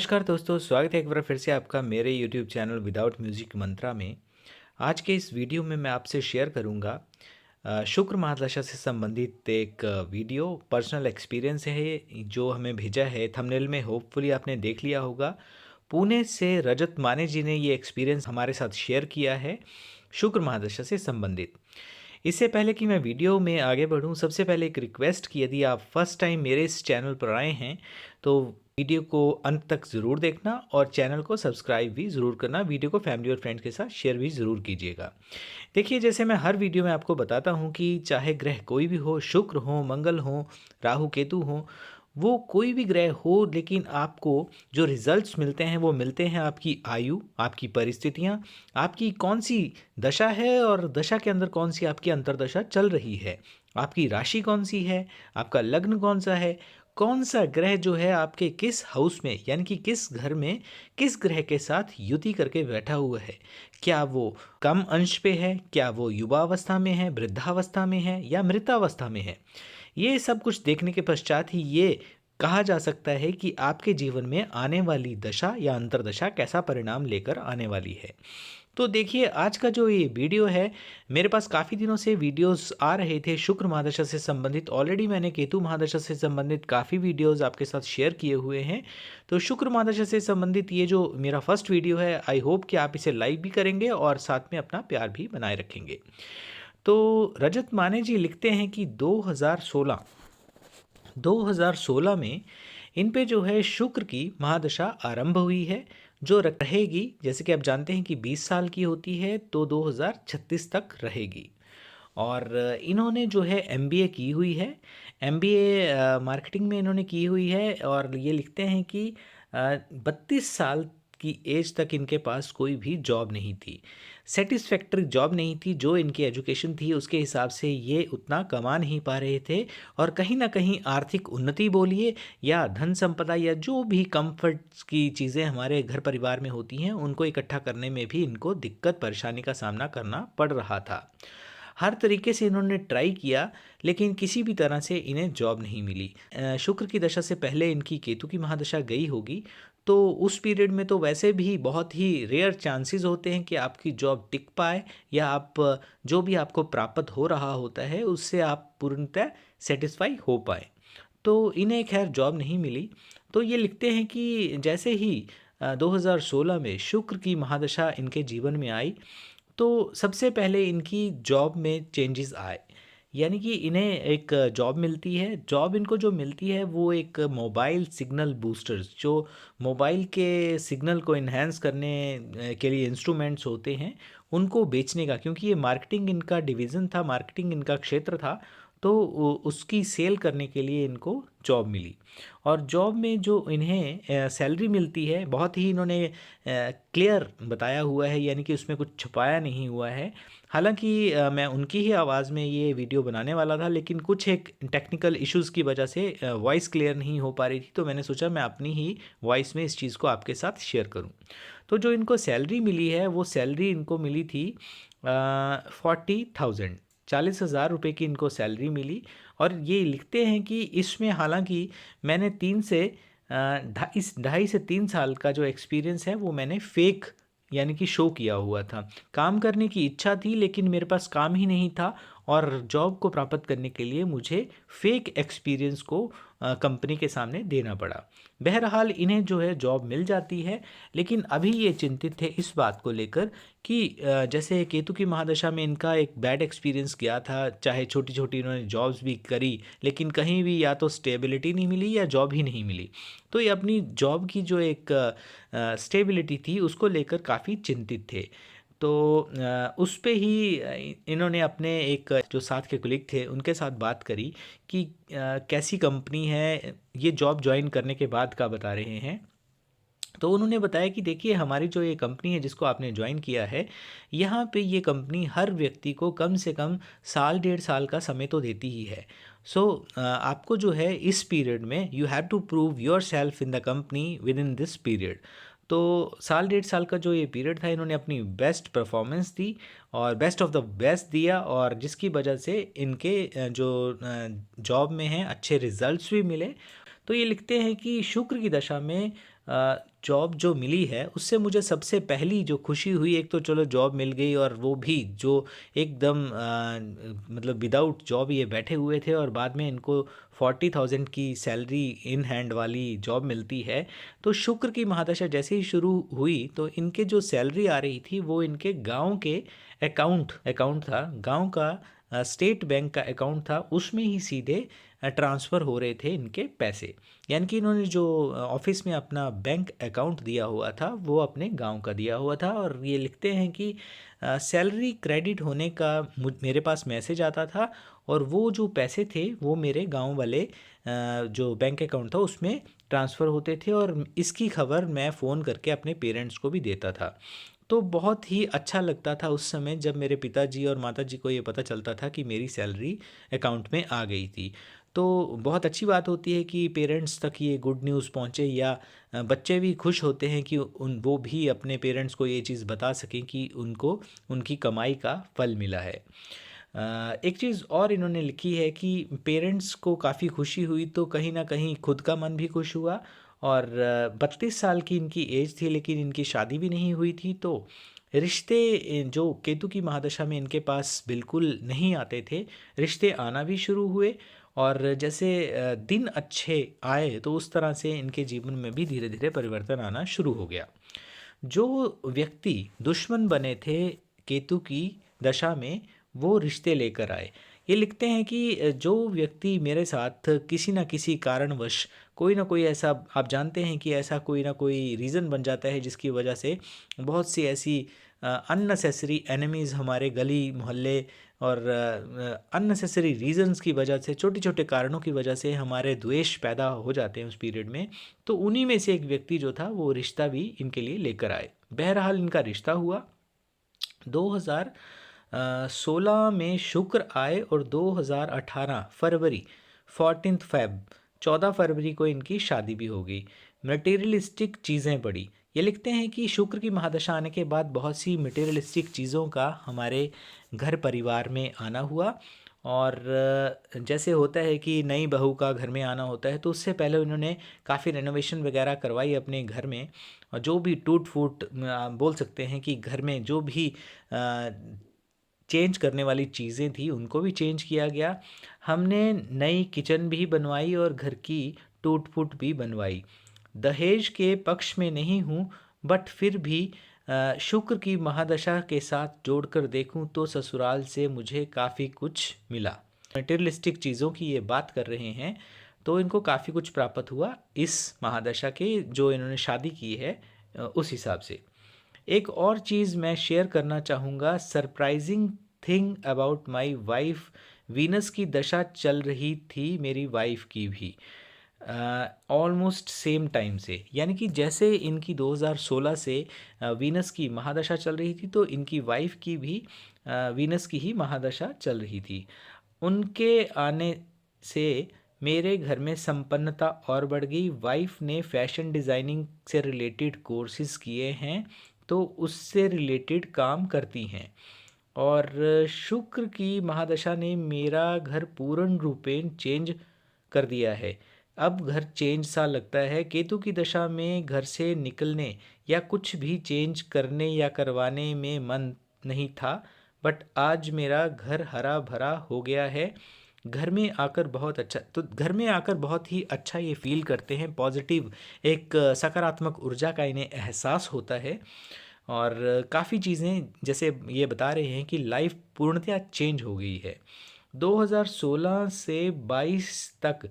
नमस्कार दोस्तों, स्वागत है एक बार फिर से आपका मेरे YouTube चैनल विदाउट म्यूजिक मंत्रा में। आज के इस वीडियो में मैं आपसे शेयर करूंगा शुक्र महादशा से संबंधित एक वीडियो पर्सनल एक्सपीरियंस है जो हमें भेजा है। थंबनेल में होपफुली आपने देख लिया होगा। पुणे से रजत माने जी ने ये एक्सपीरियंस हमारे साथ शेयर किया है शुक्र महादशा से संबंधित। इससे पहले कि मैं वीडियो में आगे बढ़ूं, सबसे पहले एक रिक्वेस्ट कि यदि आप फर्स्ट टाइम मेरे इस चैनल पर आए हैं तो वीडियो को अंत तक ज़रूर देखना और चैनल को सब्सक्राइब भी ज़रूर करना। वीडियो को फैमिली और फ्रेंड्स के साथ शेयर भी ज़रूर कीजिएगा। देखिए, जैसे मैं हर वीडियो में आपको बताता हूँ कि चाहे ग्रह कोई भी हो, शुक्र हो, मंगल हो, राहु केतु हो, वो कोई भी ग्रह हो, लेकिन आपको जो रिजल्ट्स मिलते हैं वो मिलते हैं आपकी आयु, आपकी परिस्थितियाँ, आपकी कौन सी दशा है और दशा के अंदर कौन सी आपकी अंतर्दशा चल रही है, आपकी राशि कौन सी है, आपका लग्न कौन सा है, कौन सा ग्रह जो है आपके किस हाउस में यानी कि किस घर में किस ग्रह के साथ युति करके बैठा हुआ है, क्या वो कम अंश पे है, क्या वो युवावस्था में है, वृद्धावस्था में है या मृतावस्था में है। ये सब कुछ देखने के पश्चात ही ये कहा जा सकता है कि आपके जीवन में आने वाली दशा या अंतर्दशा कैसा परिणाम लेकर आने वाली है। तो देखिए, आज का जो ये वीडियो है, मेरे पास काफ़ी दिनों से वीडियोस आ रहे थे शुक्र महादशा से संबंधित। ऑलरेडी मैंने केतु महादशा से संबंधित काफ़ी वीडियोस आपके साथ शेयर किए हुए हैं। तो शुक्र महादशा से संबंधित ये जो मेरा फर्स्ट वीडियो है, आई होप कि आप इसे लाइक भी करेंगे और साथ में अपना प्यार भी बनाए रखेंगे। तो रजत माने जी लिखते हैं कि 2016 में इन पे जो है शुक्र की महादशा आरंभ हुई है, जो रहेगी। जैसे कि आप जानते हैं कि 20 साल की होती है, तो 2036 तक रहेगी। और इन्होंने जो है एमबीए की हुई है। एमबीए मार्केटिंग में इन्होंने की हुई है और ये लिखते हैं कि 32 साल की एज तक इनके पास कोई भी जॉब नहीं थी, सेटिस्फैक्ट्री जॉब नहीं थी। जो इनकी एजुकेशन थी उसके हिसाब से ये उतना कमा नहीं पा रहे थे और कहीं ना कहीं आर्थिक उन्नति बोलिए या धन संपदा या जो भी कंफर्ट की चीज़ें हमारे घर परिवार में होती हैं उनको इकट्ठा करने में भी इनको दिक्कत परेशानी का सामना करना पड़ रहा था। हर तरीके से इन्होंने ट्राई किया लेकिन किसी भी तरह से इन्हें जॉब नहीं मिली। शुक्र की दशा से पहले इनकी केतु की महादशा गई होगी, तो उस पीरियड में तो वैसे भी बहुत ही रेयर चांसेस होते हैं कि आपकी जॉब टिक पाए या आप जो भी आपको प्राप्त हो रहा होता है उससे आप पूर्णतः सेटिस्फाई हो पाए। तो इन्हें खैर जॉब नहीं मिली। तो ये लिखते हैं कि जैसे ही 2016 में शुक्र की महादशा इनके जीवन में आई, तो सबसे पहले इनकी जॉब में चेंजेस आए। यानी कि इन्हें एक जॉब मिलती है। जॉब इनको जो मिलती है वो एक मोबाइल सिग्नल बूस्टर्स, जो मोबाइल के सिग्नल को इन्हेंस करने के लिए इंस्ट्रूमेंट्स होते हैं, उनको बेचने का। क्योंकि ये मार्केटिंग इनका डिवीज़न था, मार्केटिंग इनका क्षेत्र था, तो उसकी सेल करने के लिए इनको जॉब मिली। और जॉब में जो इन्हें सैलरी मिलती है, बहुत ही इन्होंने क्लियर बताया हुआ है, यानी कि उसमें कुछ छुपाया नहीं हुआ है। हालांकि मैं उनकी ही आवाज़ में ये वीडियो बनाने वाला था, लेकिन कुछ एक टेक्निकल इश्यूज़ की वजह से वॉइस क्लियर नहीं हो पा रही थी, तो मैंने सोचा मैं अपनी ही वॉइस में इस चीज़ को आपके साथ शेयर करूं। तो जो इनको सैलरी मिली है वो सैलरी इनको मिली थी 40,000, 40,000 रुपये की इनको सैलरी मिली। और ये लिखते हैं कि इसमें हालांकि मैंने 2.5 से 3 साल का जो एक्सपीरियंस है वो मैंने फेक यानी कि शो किया हुआ था। काम करने की इच्छा थी लेकिन मेरे पास काम ही नहीं था और जॉब को प्राप्त करने के लिए मुझे फेक एक्सपीरियंस को कंपनी के सामने देना पड़ा। बहरहाल इन्हें जो है जॉब मिल जाती है, लेकिन अभी ये चिंतित थे इस बात को लेकर कि जैसे केतु की महादशा में इनका एक बैड एक्सपीरियंस गया था। चाहे छोटी छोटी इन्होंने जॉब्स भी करी लेकिन कहीं भी या तो स्टेबिलिटी नहीं मिली या जॉब ही नहीं मिली। तो ये अपनी जॉब की जो एक स्टेबिलिटी थी उसको लेकर काफ़ी चिंतित थे। तो उस पे ही इन्होंने अपने एक जो साथ के कुलीग थे उनके साथ बात करी कि कैसी कंपनी है। ये जॉब ज्वाइन करने के बाद का बता रहे हैं। तो उन्होंने बताया कि देखिए, हमारी जो ये कंपनी है जिसको आपने ज्वाइन किया है, यहाँ पे ये कंपनी हर व्यक्ति को कम से कम साल 1.5 साल का समय तो देती ही है। सो आपको जो है इस पीरियड में you have to prove yourself in the company within this period. तो साल 1.5 साल का जो ये पीरियड था, इन्होंने अपनी बेस्ट परफॉर्मेंस दी और बेस्ट ऑफ द बेस्ट दिया, और जिसकी वजह से इनके जो जॉब में हैं अच्छे रिजल्ट्स भी मिले। तो ये लिखते हैं कि शुक्र की दशा में जॉब जो मिली है उससे मुझे सबसे पहली जो खुशी हुई, एक तो चलो जॉब मिल गई और वो भी जो एकदम मतलब विदाउट जॉब ये बैठे हुए थे और बाद में इनको 40,000 की सैलरी इन हैंड वाली जॉब मिलती है। तो शुक्र की महादशा जैसे ही शुरू हुई तो इनके जो सैलरी आ रही थी वो इनके गांव के अकाउंट था, गांव का स्टेट बैंक का अकाउंट था, उसमें ही सीधे ट्रांसफ़र हो रहे थे इनके पैसे। यानी कि इन्होंने जो ऑफिस में अपना बैंक अकाउंट दिया हुआ था वो अपने गांव का दिया हुआ था। और ये लिखते हैं कि सैलरी क्रेडिट होने का मेरे पास मैसेज आता था और वो जो पैसे थे वो मेरे गांव वाले जो बैंक अकाउंट था उसमें ट्रांसफ़र होते थे और इसकी खबर मैं फ़ोन करके अपने पेरेंट्स को भी देता था। तो बहुत ही अच्छा लगता था उस समय जब मेरे पिताजी और माताजी को ये पता चलता था कि मेरी सैलरी अकाउंट में आ गई थी। तो बहुत अच्छी बात होती है कि पेरेंट्स तक ये गुड न्यूज़ पहुँचे, या बच्चे भी खुश होते हैं कि वो भी अपने पेरेंट्स को ये चीज़ बता सकें कि उनको उनकी कमाई का फल मिला है। एक चीज़ और इन्होंने लिखी है कि पेरेंट्स को काफ़ी खुशी हुई तो कहीं ना कहीं खुद का मन भी खुश हुआ। और 32 साल की इनकी एज थी लेकिन इनकी शादी भी नहीं हुई थी। तो रिश्ते जो केतु की महादशा में इनके पास बिल्कुल नहीं आते थे, रिश्ते आना भी शुरू हुए। और जैसे दिन अच्छे आए तो उस तरह से इनके जीवन में भी धीरे धीरे परिवर्तन आना शुरू हो गया। जो व्यक्ति दुश्मन बने थे केतु की दशा में वो रिश्ते लेकर आए। ये लिखते हैं कि जो व्यक्ति मेरे साथ किसी न किसी कारणवश कोई ना कोई ऐसा, आप जानते हैं कि ऐसा कोई ना कोई रीज़न बन जाता है जिसकी वजह से बहुत सी ऐसी अननेसेसरी एनिमीज़ हमारे गली मोहल्ले और अननेसेसरी रीजंस की वजह से, छोटे छोटे कारणों की वजह से हमारे द्वेष पैदा हो जाते हैं उस पीरियड में। तो उन्हीं में से एक व्यक्ति जो था वो रिश्ता भी इनके लिए लेकर आए। बहरहाल इनका रिश्ता हुआ। 2016 में शुक्र आए और 2018 फरवरी 14 फरवरी को इनकी शादी भी हो गई। मटेरियलिस्टिक चीज़ें बढ़ी। ये लिखते हैं कि शुक्र की महादशा आने के बाद बहुत सी मटेरियलिस्टिक चीज़ों का हमारे घर परिवार में आना हुआ। और जैसे होता है कि नई बहू का घर में आना होता है तो उससे पहले उन्होंने काफ़ी रेनोवेशन वगैरह करवाई अपने घर में। और जो भी टूट फूट बोल सकते हैं कि घर में जो भी चेंज करने वाली चीज़ें थी उनको भी चेंज किया गया। हमने नई किचन भी बनवाई और घर की टूट फूट भी बनवाई। दहेज के पक्ष में नहीं हूँ बट फिर भी शुक्र की महादशा के साथ जोड़कर देखूं तो ससुराल से मुझे काफ़ी कुछ मिला। मटेरियलिस्टिक चीज़ों की ये बात कर रहे हैं तो इनको काफ़ी कुछ प्राप्त हुआ इस महादशा के, जो इन्होंने शादी की है उस हिसाब से। एक और चीज़ मैं शेयर करना चाहूँगा, surprising thing about my wife, Venus की दशा चल रही थी मेरी वाइफ की भी ऑलमोस्ट सेम टाइम से। यानी कि जैसे इनकी 2016 से वीनस की महादशा चल रही थी तो इनकी वाइफ की भी वीनस की ही महादशा चल रही थी। उनके आने से मेरे घर में संपन्नता और बढ़ गई। वाइफ ने फैशन डिज़ाइनिंग से रिलेटेड कोर्सेज किए हैं तो उससे रिलेटेड काम करती हैं। और शुक्र की महादशा ने मेरा घर पूर्ण रूपेण चेंज कर दिया है। अब घर चेंज सा लगता है। केतु की दशा में घर से निकलने या कुछ भी चेंज करने या करवाने में मन नहीं था बट आज मेरा घर हरा भरा हो गया है। घर में आकर बहुत अच्छा, तो घर में आकर बहुत ही अच्छा ये फील करते हैं, पॉजिटिव एक सकारात्मक ऊर्जा का इन्हें एहसास होता है। और काफ़ी चीज़ें जैसे ये बता रहे हैं कि लाइफ पूर्णतया चेंज हो गई है। 2016 से 22 तक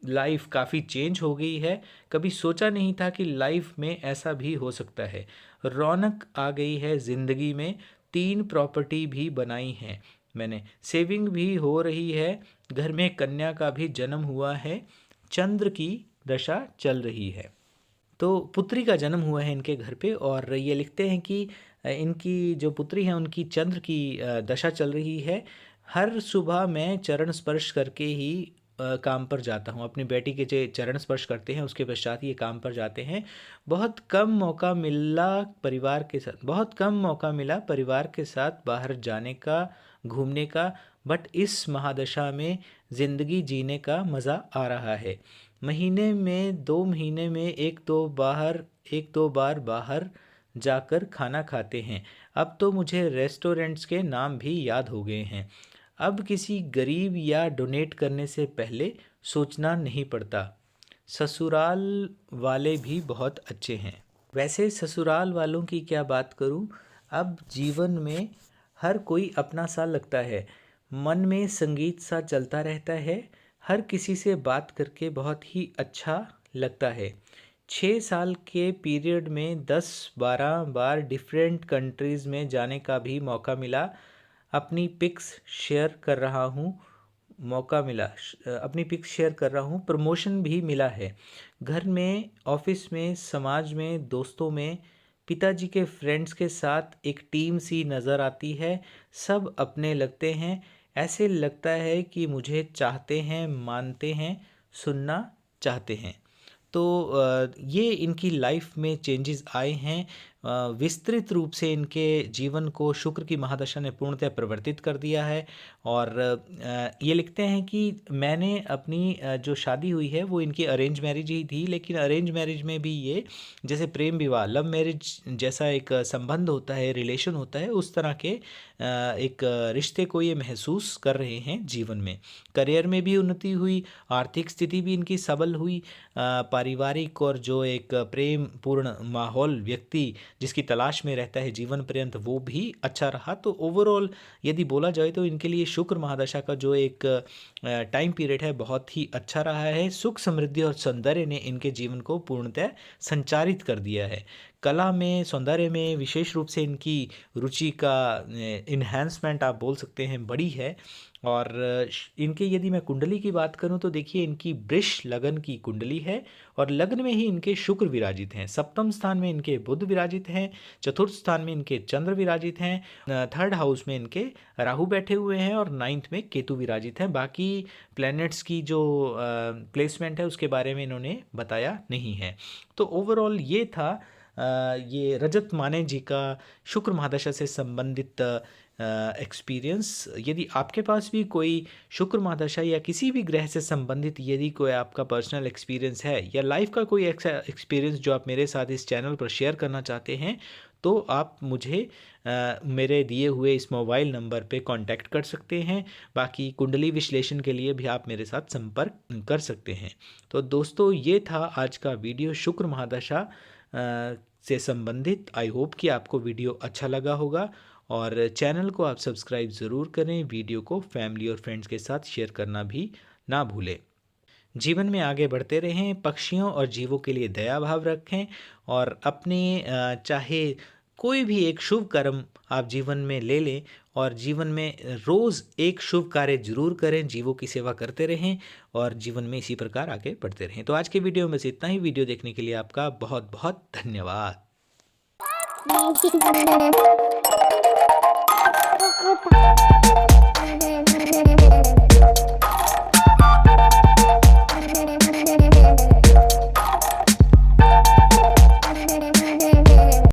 लाइफ काफ़ी चेंज हो गई है। कभी सोचा नहीं था कि लाइफ में ऐसा भी हो सकता है। रौनक आ गई है ज़िंदगी में। 3 प्रॉपर्टी भी बनाई हैं मैंने, सेविंग भी हो रही है। घर में कन्या का भी जन्म हुआ है। चंद्र की दशा चल रही है। तो पुत्री का जन्म हुआ है इनके घर पे। और ये लिखते हैं कि इनकी जो पुत्री है उनकी चंद्र की दशा चल रही है। हर सुबह मैं चरण स्पर्श करके ही काम पर जाता हूँ। अपनी बेटी के जो चरण स्पर्श करते हैं उसके पश्चात ये काम पर जाते हैं। बहुत कम मौका मिला परिवार के साथ बाहर जाने का, घूमने का, बट इस महादशा में ज़िंदगी जीने का मज़ा आ रहा है। महीने में 2 महीने में 1-2 बार बाहर जाकर खाना खाते हैं। अब तो मुझे रेस्टोरेंट्स के नाम भी याद हो गए हैं। अब किसी गरीब या डोनेट करने से पहले सोचना नहीं पड़ता। ससुराल वाले भी बहुत अच्छे हैं। वैसे ससुराल वालों की क्या बात करूं, अब जीवन में हर कोई अपना सा लगता है। मन में संगीत सा चलता रहता है। हर किसी से बात करके बहुत ही अच्छा लगता है। 6 साल के पीरियड में 10-12 बार डिफरेंट कंट्रीज़ में जाने का भी मौका मिला। अपनी पिक्स शेयर कर रहा हूँ अपनी पिक्स शेयर कर रहा हूँ। प्रमोशन भी मिला है। घर में, ऑफिस में, समाज में, दोस्तों में, पिताजी के फ्रेंड्स के साथ एक टीम सी नज़र आती है। सब अपने लगते हैं। ऐसे लगता है कि मुझे चाहते हैं, मानते हैं, सुनना चाहते हैं। तो ये इनकी लाइफ में चेंजेस आए हैं। विस्तृत रूप से इनके जीवन को शुक्र की महादशा ने पूर्णतः परिवर्तित कर दिया है। और ये लिखते हैं कि मैंने अपनी जो शादी हुई है वो इनकी अरेंज मैरिज ही थी, लेकिन अरेंज मैरिज में भी ये जैसे प्रेम विवाह, लव मैरिज जैसा एक संबंध होता है, रिलेशन होता है, उस तरह के एक रिश्ते को ये महसूस कर रहे हैं जीवन में। करियर में भी उन्नति हुई, आर्थिक स्थिति भी इनकी सबल हुई। पारिवारिक और जो एक प्रेम पूर्ण माहौल व्यक्ति जिसकी तलाश में रहता है जीवन पर्यंत, वो भी अच्छा रहा। तो ओवरऑल यदि बोला जाए तो इनके लिए शुक्र महादशा का जो एक टाइम पीरियड है बहुत ही अच्छा रहा है। सुख, समृद्धि और सौंदर्य ने इनके जीवन को पूर्णतः संचारित कर दिया है। कला में, सौंदर्य में विशेष रूप से इनकी रुचि का इन्हेंसमेंट आप बोल सकते हैं बड़ी है। और इनके यदि मैं कुंडली की बात करूं तो देखिए इनकी वृष लगन की कुंडली है और लग्न में ही इनके शुक्र विराजित हैं। सप्तम स्थान में इनके बुध विराजित हैं। चतुर्थ स्थान में इनके चंद्र विराजित हैं। थर्ड हाउस में इनके राहु बैठे हुए हैं और नाइन्थ में केतु विराजित हैं। बाकी प्लैनेट्स की जो प्लेसमेंट है उसके बारे में इन्होंने बताया नहीं है। तो ओवरऑल ये था ये रजत माने जी का शुक्र महादशा से संबंधित एक्सपीरियंस। यदि आपके पास भी कोई शुक्र महादशा या किसी भी ग्रह से संबंधित यदि कोई आपका पर्सनल एक्सपीरियंस है या लाइफ का कोई एक्सपीरियंस जो आप मेरे साथ इस चैनल पर शेयर करना चाहते हैं, तो आप मुझे मेरे दिए हुए इस मोबाइल नंबर पे कांटेक्ट कर सकते हैं। बाकी कुंडली विश्लेषण के लिए भी आप मेरे साथ संपर्क कर सकते हैं। तो दोस्तों ये था आज का वीडियो शुक्र महादशा से संबंधित। आई होप कि आपको वीडियो अच्छा लगा होगा और चैनल को आप सब्सक्राइब ज़रूर करें। वीडियो को फैमिली और फ्रेंड्स के साथ शेयर करना भी ना भूलें। जीवन में आगे बढ़ते रहें, पक्षियों और जीवों के लिए दया भाव रखें और अपने चाहे कोई भी एक शुभ कर्म आप जीवन में ले लें और जीवन में रोज़ एक शुभ कार्य जरूर करें, जीवों की सेवा करते रहें और जीवन में इसी प्रकार आगे बढ़ते रहें। तो आज के वीडियो में से इतना ही। वीडियो देखने के लिए आपका बहुत बहुत धन्यवाद।